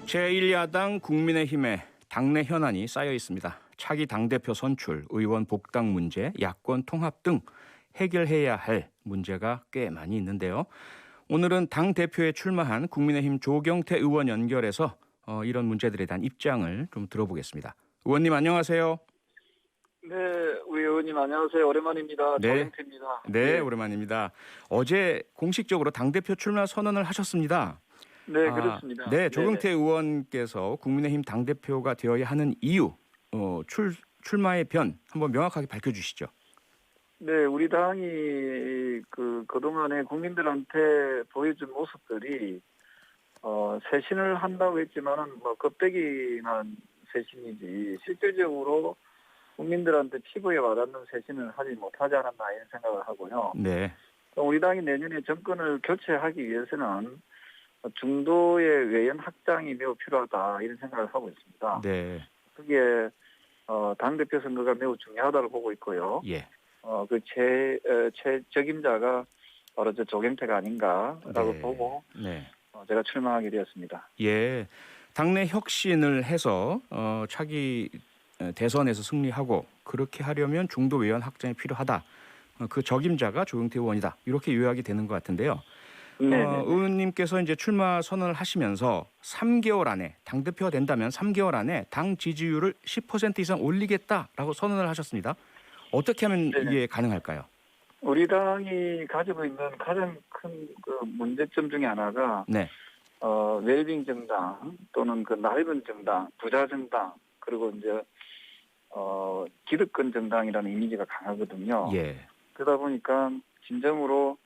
제1야당 국민의힘에 당내 현안이 쌓여 있습니다. 차기 당대표 선출, 의원 복당 문제, 야권 통합 등 해결해야 할 문제가 꽤 많이 있는데요. 오늘은 당대표에 출마한 국민의힘 조경태 의원 연결해서 이런 문제들에 대한 입장을 좀 들어보겠습니다. 의원님 안녕하세요. 네, 우리 의원님 안녕하세요. 오랜만입니다. 네. 조경태입니다. 네, 오랜만입니다. 어제 공식적으로 당대표 출마 선언을 하셨습니다. 네, 그렇습니다. 네, 조경태 의원께서 국민의힘 당대표가 되어야 하는 이유, 출마의 변 한번 명확하게 밝혀주시죠. 네, 우리 당이 그동안에 국민들한테 보여준 모습들이 쇄신을 한다고 했지만은 껍데기만 쇄신이지 실질적으로 국민들한테 피부에 와닿는 쇄신을 하지 못하지 않았나 이런 생각을 하고요. 네. 우리 당이 내년에 정권을 교체하기 위해서는 중도의 외연 확장이 매우 필요하다 이런 생각을 하고 있습니다. 네. 그게 당대표 선거가 매우 중요하다고 보고 있고요. 예. 최적임자가 바로 저 조경태가 아닌가라고 네. 보고 네. 제가 출마하게 되었습니다. 예. 당내 혁신을 해서 차기 대선에서 승리하고 그렇게 하려면 중도 외연 확장이 필요하다. 그 적임자가 조경태 의원이다. 이렇게 요약이 되는 것 같은데요. 의원님께서 이제 출마 선언을 하시면서 3개월 안에 당대표가 된다면 3개월 안에 당 지지율을 10% 이상 올리겠다라고 선언을 하셨습니다. 어떻게 하면 이게 가능할까요? 우리 당이 가지고 있는 가장 큰 문제점 중에 하나가 네. 웰빙 정당 또는 낡은 정당, 부자 정당 그리고 이제 기득권 정당이라는 이미지가 강하거든요. 예. 그러다 보니까 진정으로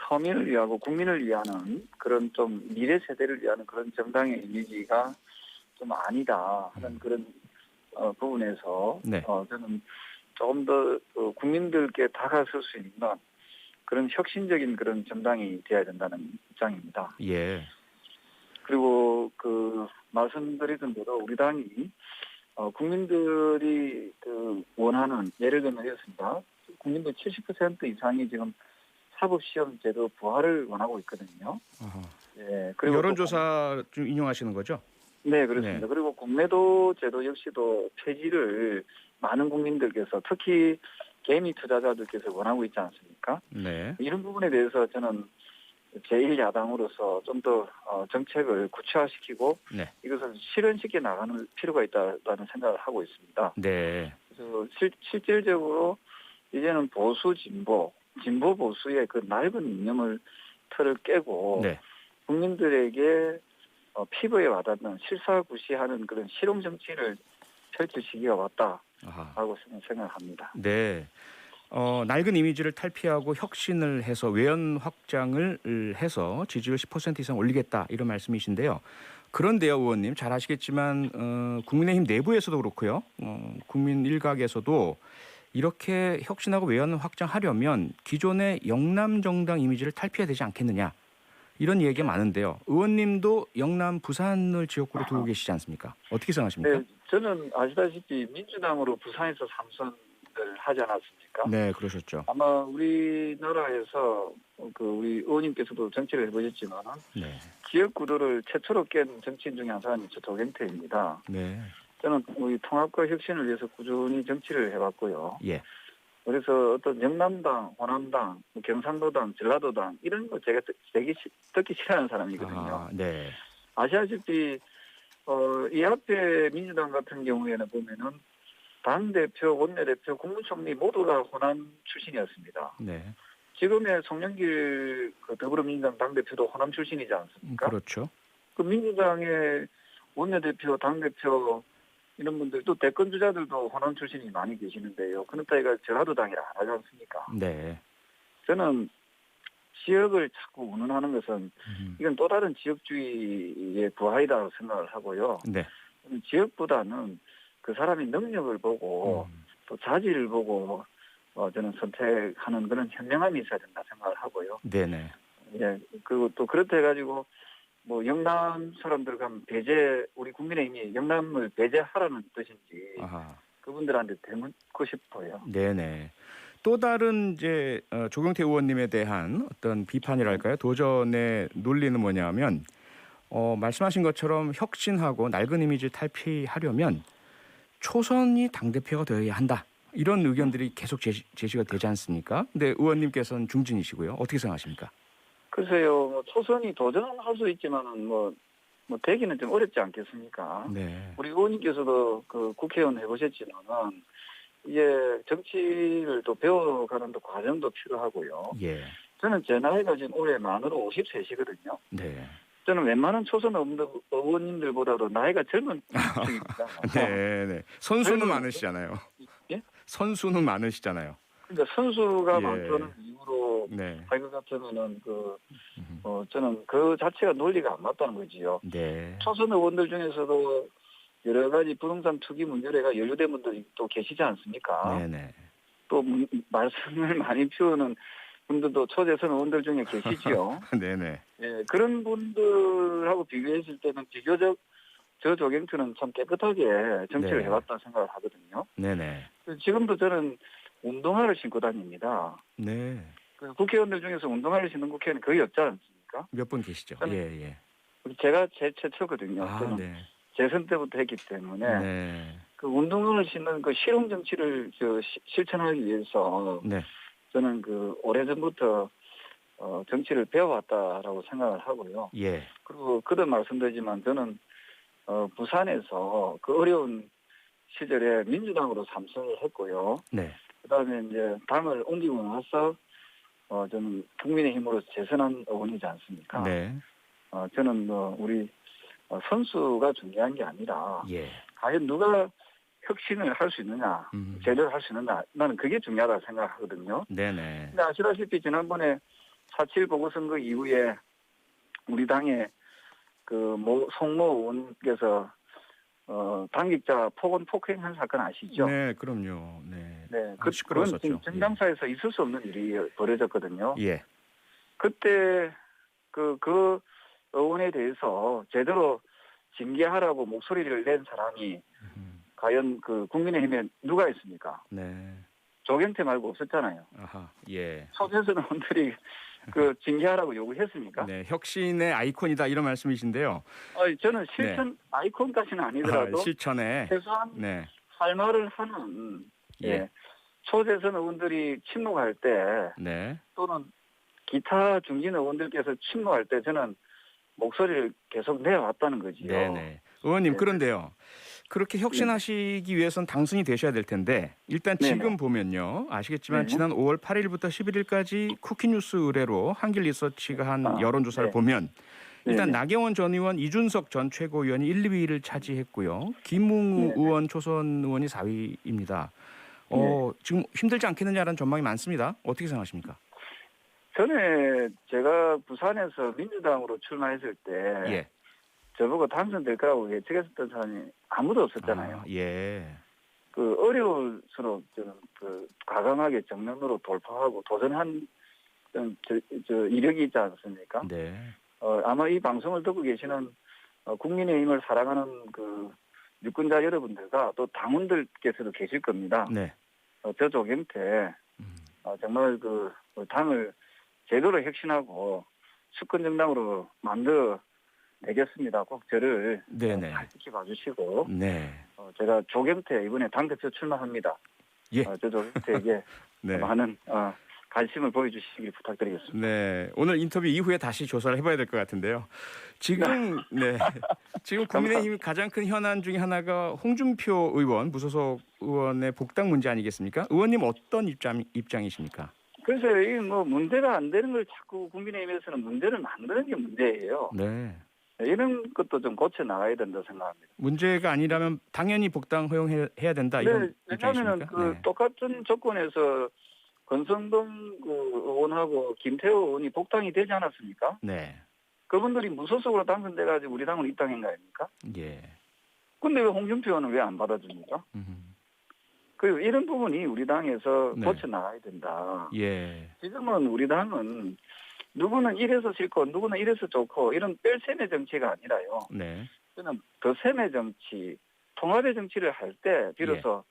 서민을 위하고 국민을 위하는 그런 좀 미래 세대를 위하는 그런 정당의 이미지가 좀 아니다 하는 그런 부분에서 네. 저는 조금 더 국민들께 다가설 수 있는 그런 혁신적인 그런 정당이 되어야 된다는 입장입니다. 예. 그리고 말씀드리던 대로 우리 당이 국민들이 원하는 예를 들면 이렇습니다. 국민들 70% 이상이 지금 사법시험제도 부활을 원하고 있거든요. 예, 그리고 여론조사 좀 인용하시는 거죠? 네, 그렇습니다. 네. 그리고 공매도 제도 역시도 폐지를 많은 국민들께서 특히 개미 투자자들께서 원하고 있지 않습니까? 네. 이런 부분에 대해서 저는 제1야당으로서 좀 더 정책을 구체화시키고 네. 이것을 실현시켜 나가는 필요가 있다는 생각을 하고 있습니다. 네. 그래서 실질적으로 이제는 보수 진보 보수의 그 낡은 이념을 틀을 깨고 네. 국민들에게 피부에 와닿는 실사구시하는 그런 실용 정치를 펼칠 시기가 왔다라고 생각합니다. 네. 낡은 이미지를 탈피하고 혁신을 해서 외연 확장을 해서 지지율 10% 이상 올리겠다 이런 말씀이신데요. 그런데요, 의원님 잘 아시겠지만 국민의힘 내부에서도 그렇고요. 국민 일각에서도 이렇게 혁신하고 외연 확장하려면 기존의 영남 정당 이미지를 탈피해야 되지 않겠느냐. 이런 얘기가 많은데요. 의원님도 영남 부산을 지역구로 두고 계시지 않습니까? 어떻게 생각하십니까? 네, 저는 아시다시피 민주당으로 부산에서 3선을 하지 않았습니까? 네, 그러셨죠. 아마 우리나라에서 우리 의원님께서도 정치를 해보셨지만 네. 지역구도를 최초로 깬 정치인 중에 한 사람이 저 조경태입니다. 네. 저는 우리 통합과 혁신을 위해서 꾸준히 정치를 해봤고요. 예. 그래서 어떤 영남당, 호남당, 경상도당, 전라도당 이런 거 제가 되게 듣기 싫어하는 사람이거든요. 네. 아시다시피 이 앞에 민주당 같은 경우에는 보면은 당대표, 원내대표, 국무총리 모두가 호남 출신이었습니다. 네. 지금의 송영길 더불어민주당 당대표도 호남 출신이지 않습니까? 그렇죠. 그 민주당의 원내대표, 당대표 이런 분들도 대권 주자들도 호남 출신이 많이 계시는데요. 그렇다니까 전라도당이라 안 하지 않습니까? 네. 저는 지역을 자꾸 운운하는 것은 이건 또 다른 지역주의의 부하이다고 생각을 하고요. 네. 지역보다는 그 사람의 능력을 보고 또 자질을 보고 저는 선택하는 그런 현명함이 있어야 된다 생각을 하고요. 네네. 예, 그리고 또 그렇다 해가지고 영남 사람들 가면 우리 국민의힘이 영남을 배제하라는 뜻인지 그분들한테 대묻고 싶어요. 네네. 또 다른 이제 조경태 의원님에 대한 어떤 비판이랄까요? 도전의 논리는 뭐냐면 말씀하신 것처럼 혁신하고 낡은 이미지를 탈피하려면 초선이 당대표가 되어야 한다. 이런 의견들이 계속 제시가 되지 않습니까? 근데 의원님께서는 중진이시고요. 어떻게 생각하십니까? 글쎄요, 뭐 초선이 도전할 수 있지만은 뭐 되기는 좀 어렵지 않겠습니까? 네. 우리 의원님께서도 그 국회의원 해보셨지만은 이제 정치를 또 배워가는 또 과정도 필요하고요. 예. 저는 제 나이가 지금 올해 만으로 53이거든요. 네. 저는 웬만한 초선 의원님들보다도 나이가 젊은 측입니다. 네, 네. 선수는 젊은- 많으시잖아요. 예? 선수는 많으시잖아요. 그러니까 선수가 예. 많다는 이유로 네. 할 것 같으면은 저는 그 자체가 논리가 안 맞다는 거지요. 네. 초선 의원들 중에서도 여러 가지 부동산 투기 문제가 연루된 분들이 또 계시지 않습니까? 네, 네. 또 말씀을 많이 피우는 분들도 초재선 의원들 중에 계시지요. 네, 네. 예, 그런 분들하고 비교했을 때는 비교적 저 조경투는 참 깨끗하게 정치를 네. 해왔다 생각을 하거든요. 네, 네. 지금도 저는 운동화를 신고 다닙니다. 네. 그 국회의원들 중에서 운동화를 신는 국회의원이 거의 없지 않습니까? 몇 분 계시죠? 저는- 예, 예. 제가 제 최초거든요. 아, 저는 네. 재선 때부터 했기 때문에 네. 그 운동화를 신는 그 실용 정치를 실천하기 위해서 네. 저는 그 오래전부터 정치를 배워왔다라고 생각을 하고요. 예. 그리고 그도 말씀드리지만 저는 부산에서 그 어려운 시절에 민주당으로 삼선을 했고요. 네. 그다음에 이제 당을 옮기고 나서 저는 국민의힘으로 재선한 의원이지 않습니까? 네. 저는 우리 선수가 중요한 게 아니라 예. 과연 누가 혁신을 할 수 있느냐, 제대로 할 수 있느냐, 나는 그게 중요하다 생각하거든요. 네, 네. 근데 아시다시피 지난번에 4.7 보궐선거 이후에 우리 당의 그 송모 의원께서 당직자 폭행한 사건 아시죠? 네, 그럼요. 네. 네, 아주 시끄러웠었죠. 그건 지금 정당사에서 있을 수 없는 일이 벌어졌거든요. 예. 그때 그 의원에 대해서 제대로 징계하라고 목소리를 낸 사람이 과연 그 국민의힘에 누가 있습니까? 네. 조경태 말고 없었잖아요. 아하. 예. 초재선 의원들이 그 징계하라고 요구했습니까? 네, 혁신의 아이콘이다 이런 말씀이신데요. 저는 실천 아이콘까지는 아니더라도 실천에 최소한 네. 할 말을 하는 예. 초재선 의원들이 침묵할 때 네. 또는 기타 중진 의원들께서 침묵할 때 저는 목소리를 계속 내왔다는 거지요. 네, 네. 의원님 네. 그런데요. 그렇게 혁신하시기 위해선 당선이 되셔야 될 텐데 일단 지금 네네. 보면요. 아시겠지만 네. 지난 5월 8일부터 11일까지 쿠키뉴스 의뢰로 한길리서치가 한 여론조사를 네. 보면 일단 네네. 나경원 전 의원, 이준석 전 최고위원이 1, 2위를 차지했고요. 김웅우 네네. 의원, 초선 의원이 4위입니다. 네. 지금 힘들지 않겠느냐라는 전망이 많습니다. 어떻게 생각하십니까? 전에 제가 부산에서 민주당으로 출마했을 때 예. 저보고 당선될 거라고 예측했었던 사람이 아무도 없었잖아요. 아, 예. 그 어려울수록 저는 과감하게 정면으로 돌파하고 도전한 저 이력이 있지 않습니까? 네. 아마 이 방송을 듣고 계시는 국민의힘을 사랑하는 그 유권자 여러분들과 또 당원들께서도 계실 겁니다. 네. 저 조경태 정말 그 당을 제대로 혁신하고 수권 정당으로 만들어 내겠습니다. 꼭 저를 네네. 잘 지켜봐 주시고 네. 제가 조경태 이번에 당대표 출마합니다. 예. 저 조경태에게 네. 많은 관심을 보여주시길 부탁드리겠습니다. 네. 오늘 인터뷰 이후에 다시 조사를 해봐야 될 것 같은데요. 지금 지금 국민의힘 가장 큰 현안 중에 하나가 홍준표 의원 무소속 의원의 복당 문제 아니겠습니까? 의원님 어떤 입장이십니까? 그래서 이 문제가 안 되는 걸 자꾸 국민의힘에서는 문제를 만드는 게 문제예요. 네. 이런 것도 좀 고쳐 나가야 된다 생각합니다. 문제가 아니라면 당연히 복당 허용해야 된다 이런 왜냐하면 입장이십니까? 똑같은 조건에서 권성동 의원하고 김태호 의원이 복당이 되지 않았습니까? 네. 그분들이 무소속으로 당선돼가지고 우리 당으로 입당한 거 아닙니까? 예. 근데 왜 홍준표 의원은 왜 안 받아줍니까? 그리고 이런 부분이 우리 당에서 네. 고쳐 나가야 된다. 예. 지금은 우리 당은 누구는 이래서 싫고 누구는 이래서 좋고 이런 뺄셈의 정치가 아니라요. 네. 저는 더셈의 정치, 통합의 정치를 할 때 비로소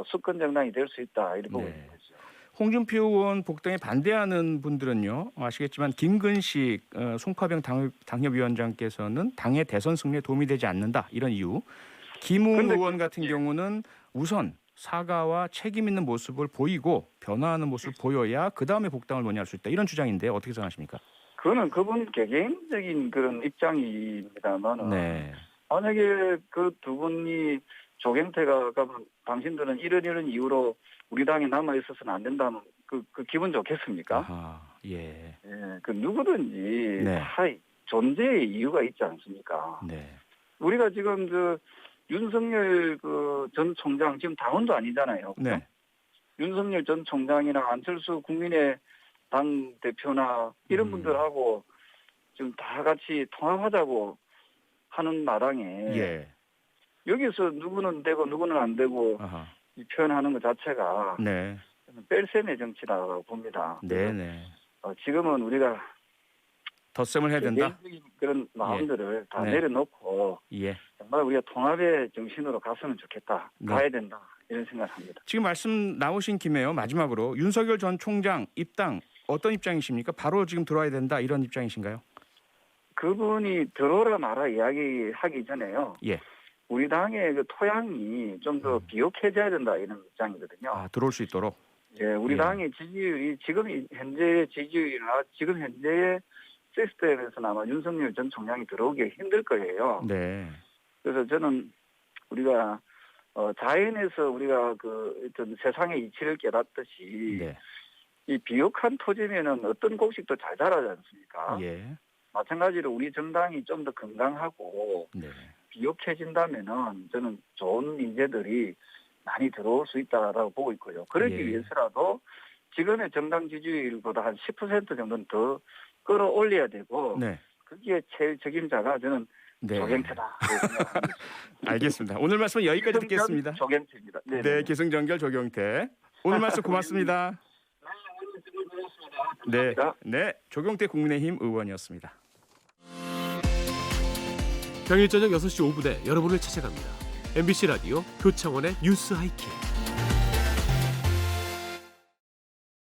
수권 정당이 될 수 있다 이렇게 보고 네. 있는 거죠. 홍준표 의원 복당에 반대하는 분들은요. 아시겠지만 김근식 송파병 당협위원장께서는 당의 대선 승리에 도움이 되지 않는다. 이런 이유. 김웅 근데 의원 같은 경우는 우선 사과와 책임 있는 모습을 보이고 변화하는 모습을 보여야 그다음에 복당을 논의할 수 있다. 이런 주장인데 어떻게 생각하십니까? 그거는 그분 개개인적인 그런 입장입니다만은 네. 만약에 그 두 분이 조경태가 당신들은 이런 이유로 우리 당에 남아 있어서는 안 된다면 그 기분 좋겠습니까? 아하, 예. 예, 그 누구든지 네. 다 존재의 이유가 있지 않습니까? 네. 우리가 지금 윤석열 전 총장 지금 당원도 아니잖아요. 그죠? 네. 윤석열 전 총장이나 안철수 국민의 당 대표나 이런 분들하고 지금 다 같이 통합하자고 하는 마당에 예. 여기서 누구는 되고 누구는 안 되고 아하. 이 표현하는 것 자체가 네. 뺄셈의 정치라고 봅니다. 네, 네. 지금은 우리가 덧셈을 해야 된다. 개인적인 그런 마음들을 다 네. 내려놓고 예. 정말 우리가 통합의 정신으로 갔으면 좋겠다. 네. 가야 된다. 이런 생각을 합니다. 지금 말씀 나오신 김에요. 마지막으로 윤석열 전 총장 입당 어떤 입장이십니까? 바로 지금 들어와야 된다 이런 입장이신가요? 그분이 들어오라 마라 이야기하기 전에요. 예. 우리 당의 그 토양이 좀 더 비옥해져야 된다 이런 입장이거든요. 아, 들어올 수 있도록. 예, 우리 예. 당의 지지율이 지금 현재 지지율이나 지금 현재의 시스템에서는 아마 윤석열 전 총장이 들어오기 힘들 거예요. 네. 그래서 저는 우리가 자연에서 우리가 어떤 세상의 이치를 깨닫듯이 네. 이 비옥한 토지면은 어떤 곡식도 잘 자라지 않습니까? 예. 마찬가지로 우리 정당이 좀 더 건강하고 네. 비옥해진다면은 저는 좋은 인재들이 많이 들어올 수 있다라고 보고 있고요. 그러기 예. 위해서라도 지금의 정당 지지율보다 한 10% 정도는 더 끌어올려야 되고 네. 거기에 제일 책임자가 저는 네. 조경태다. 알겠습니다. 오늘 말씀 여기까지 듣겠습니다. 조경태입니다. 네, 네, 기승전결 조경태. 오늘 말씀 고맙습니다. 네. 네. 조경태 국민의힘 의원이었습니다. 평일 저녁 6시 5분에 여러분을 찾아갑니다. MBC 라디오 표창원의 뉴스 하이킥.